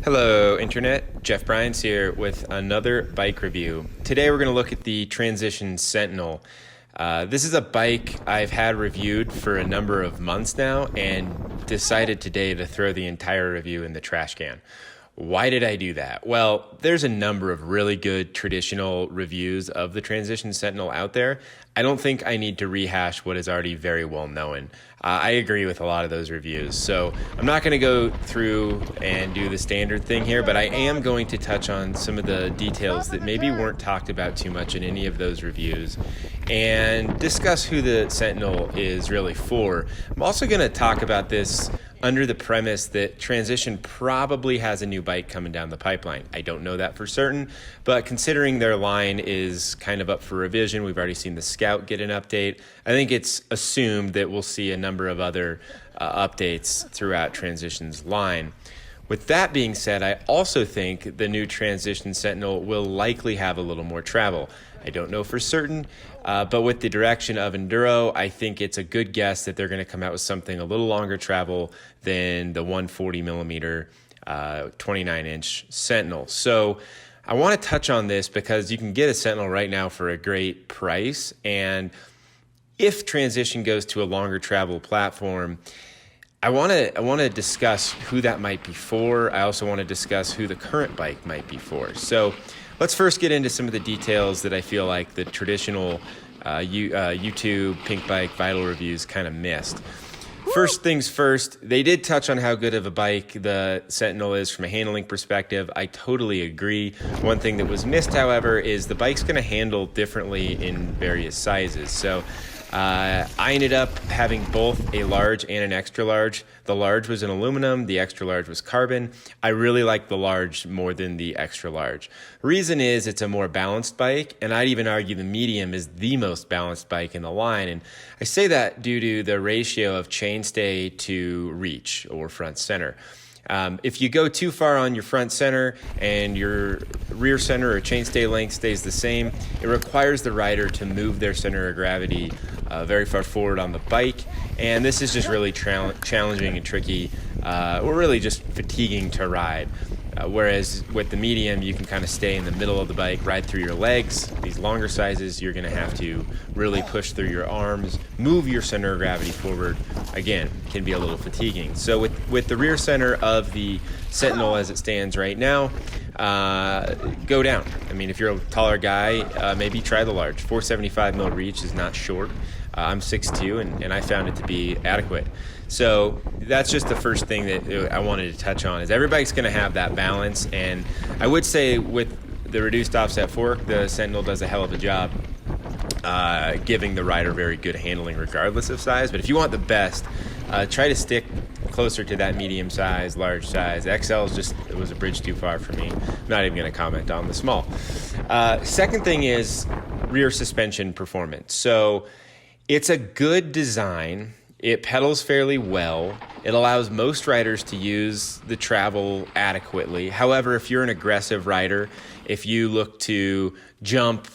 Hello, Internet. Jeff Bryans here with another bike review. Today we're going to look at the Transition Sentinel. This is a bike I've had reviewed for a number of months now and decided today to throw the entire review in the trash can. Why did I do that? Well, there's a number of really good traditional reviews of the Transition Sentinel out there. I don't think I need to rehash what is already very well known. I agree with a lot of those reviews. So I'm not going to go through and do the standard thing here, but I am going to touch on some of the details that maybe weren't talked about too much in any of those reviews and discuss who the Sentinel is really for. I'm also going to talk about this under the premise that Transition probably has a new bike coming down the pipeline. I don't know that for certain, but considering their line is kind of up for revision, we've already seen the Scout get an update. I think it's assumed that we'll see a number of other updates throughout Transition's line. With that being said, I also think the new Transition Sentinel will likely have a little more travel. I don't know for certain, but with the direction of Enduro, I think it's a good guess that they're going to come out with something a little longer travel than the 140 millimeter 29-inch Sentinel. So I want to touch on this because you can get a Sentinel right now for a great price, and if Transition goes to a longer travel platform, I want to discuss who that might be for. I also want to discuss who the current bike might be for. So let's first get into some of the details that I feel like the traditional YouTube Pink Bike Vital reviews kind of missed. First things first, they did touch on how good of a bike the Sentinel is from a handling perspective. I totally agree. One thing that was missed, however, is the bike's going to handle differently in various sizes. So I ended up having both a large and an extra large. The large was in aluminum, the extra large was carbon. I really like the large more than the extra large. Reason is it's a more balanced bike, and I'd even argue the medium is the most balanced bike in the line. And I say that due to the ratio of chainstay to reach or front center. If you go too far on your front center and your rear center or chainstay length stays the same, it requires the rider to move their center of gravity very far forward on the bike, and this is just really challenging and tricky, or really just fatiguing to ride. Whereas with the medium, you can kind of stay in the middle of the bike, ride through your legs. These longer sizes, you're going to have to really push through your arms, move your center of gravity forward. Again, can be a little fatiguing. So with the rear center of the Sentinel as it stands right now, go down. I mean, if you're a taller guy, maybe try the large. 475 mil reach is not short. I'm 6'2", and I found it to be adequate. So that's just the first thing that I wanted to touch on, is everybody's going to have that balance. And I would say with the reduced offset fork, the Sentinel does a hell of a job giving the rider very good handling regardless of size. But if you want the best, try to stick closer to that medium size, large size. XL it was a bridge too far for me. I'm not even going to comment on the small. Second thing is rear suspension performance. So it's a good design. It pedals fairly well. It allows most riders to use the travel adequately. However, if you're an aggressive rider, if you look to jump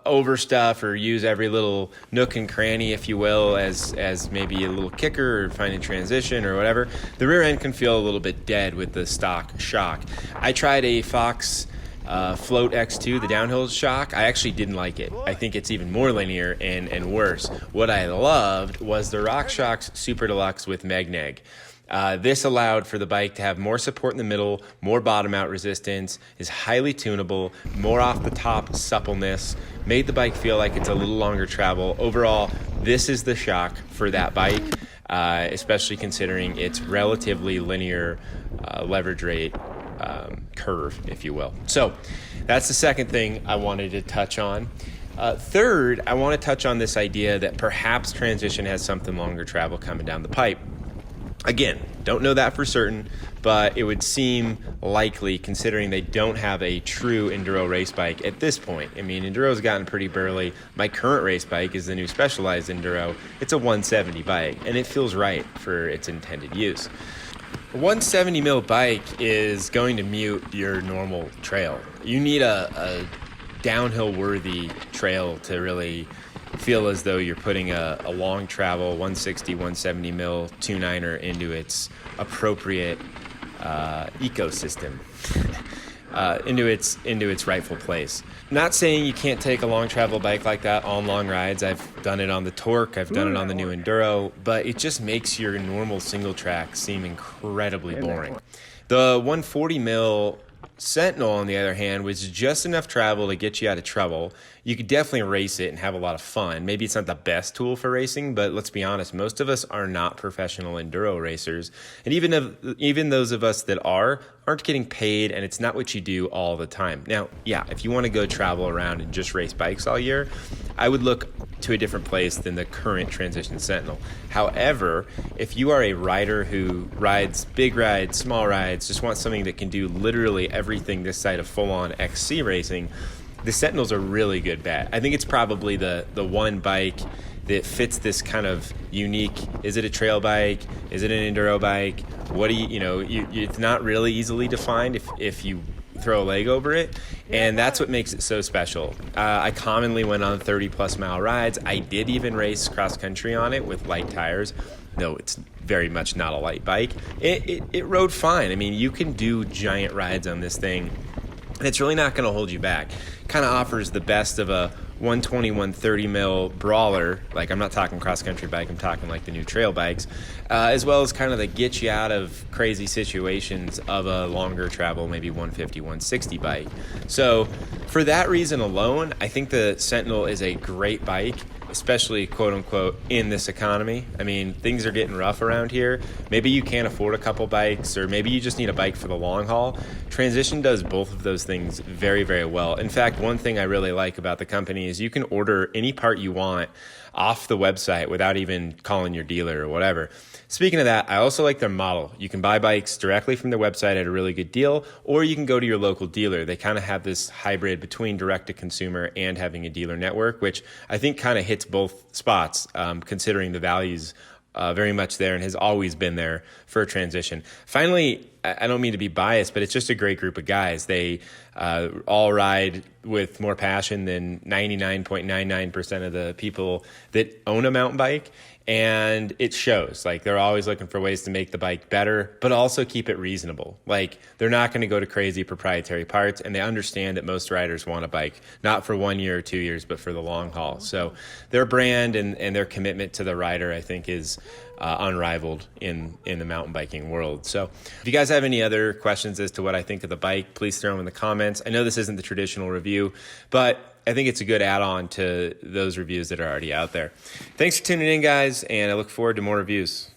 over stuff or use every little nook and cranny, if you will, as maybe a little kicker or finding transition or whatever, the rear end can feel a little bit dead with the stock shock. I tried a Fox Float X2, the downhill shock. I actually didn't like it. I think it's even more linear and worse. What I loved was the RockShox Super Deluxe with Megneg. This allowed for the bike to have more support in the middle, more bottom out resistance, is highly tunable, more off the top suppleness, made the bike feel like it's a little longer travel. Overall, this is the shock for that bike, especially considering its relatively linear leverage rate curve, if you will. So that's the second thing I wanted to touch on. Third, I want to touch on this idea that perhaps Transition has something longer travel coming down the pipe. Again, don't know that for certain, but it would seem likely considering they don't have a true enduro race bike at this point. I mean, enduro's gotten pretty burly. My current race bike is the new Specialized Enduro. It's a 170 bike, and it feels right for its intended use. A 170 mil bike is going to mute your normal trail. You need a downhill worthy trail to really feel as though you're putting a long travel 160, 170 mil 2.9er into its appropriate ecosystem into its rightful place. Not saying you can't take a long travel bike like that on long rides. I've done it on the Torque, I've done it on the new Enduro, but it just makes your normal single track seem incredibly boring. The 140 mil Sentinel, on the other hand, was just enough travel to get you out of trouble. You could definitely race it and have a lot of fun. Maybe it's not the best tool for racing, but let's be honest, most of us are not professional enduro racers. And even those of us that aren't getting paid, and it's not what you do all the time. Now, yeah, if you want to go travel around and just race bikes all year, I would look to a different place than the current Transition Sentinel. However, if you are a rider who rides big rides, small rides, just want something that can do literally everything this side of full-on XC racing, the Sentinel's a really good bet. I think it's probably the one bike that fits this kind of unique, is it a trail bike? Is it an enduro bike? What do it's not really easily defined if you throw a leg over it, and that's what makes it so special. I commonly went on 30-plus mile rides. I did even race cross-country on it with light tires, though it's very much not a light bike. It rode fine. I mean, you can do giant rides on this thing, and it's really not going to hold you back. Kind of offers the best of a 120, 130 mil brawler. Like, I'm not talking cross-country bike, I'm talking like the new trail bikes, as well as kind of the get you out of crazy situations of a longer travel, maybe 150, 160 bike. So for that reason alone, I think the Sentinel is a great bike, especially quote unquote in this economy. I mean, things are getting rough around here. Maybe you can't afford a couple bikes, or maybe you just need a bike for the long haul. Transition does both of those things very, very well. In fact, one thing I really like about the company is you can order any part you want off the website without even calling your dealer or whatever. Speaking of that, I also like their model. You can buy bikes directly from their website at a really good deal, or you can go to your local dealer. They kind of have this hybrid between direct-to-consumer and having a dealer network, which I think kind of hits both spots, considering the values very much there and has always been there for a Transition. Finally, I don't mean to be biased, but it's just a great group of guys. They all ride with more passion than 99.99% of the people that own a mountain bike. And it shows. Like, they're always looking for ways to make the bike better, but also keep it reasonable. Like, they're not going to go to crazy proprietary parts, and they understand that most riders want a bike, not for 1 year or 2 years, but for the long haul. So their brand and their commitment to the rider, I think, is unrivaled in the mountain biking world. So if you guys have any other questions as to what I think of the bike, please throw them in the comments. I know this isn't the traditional review, but I think it's a good add-on to those reviews that are already out there. Thanks for tuning in, guys, and I look forward to more reviews.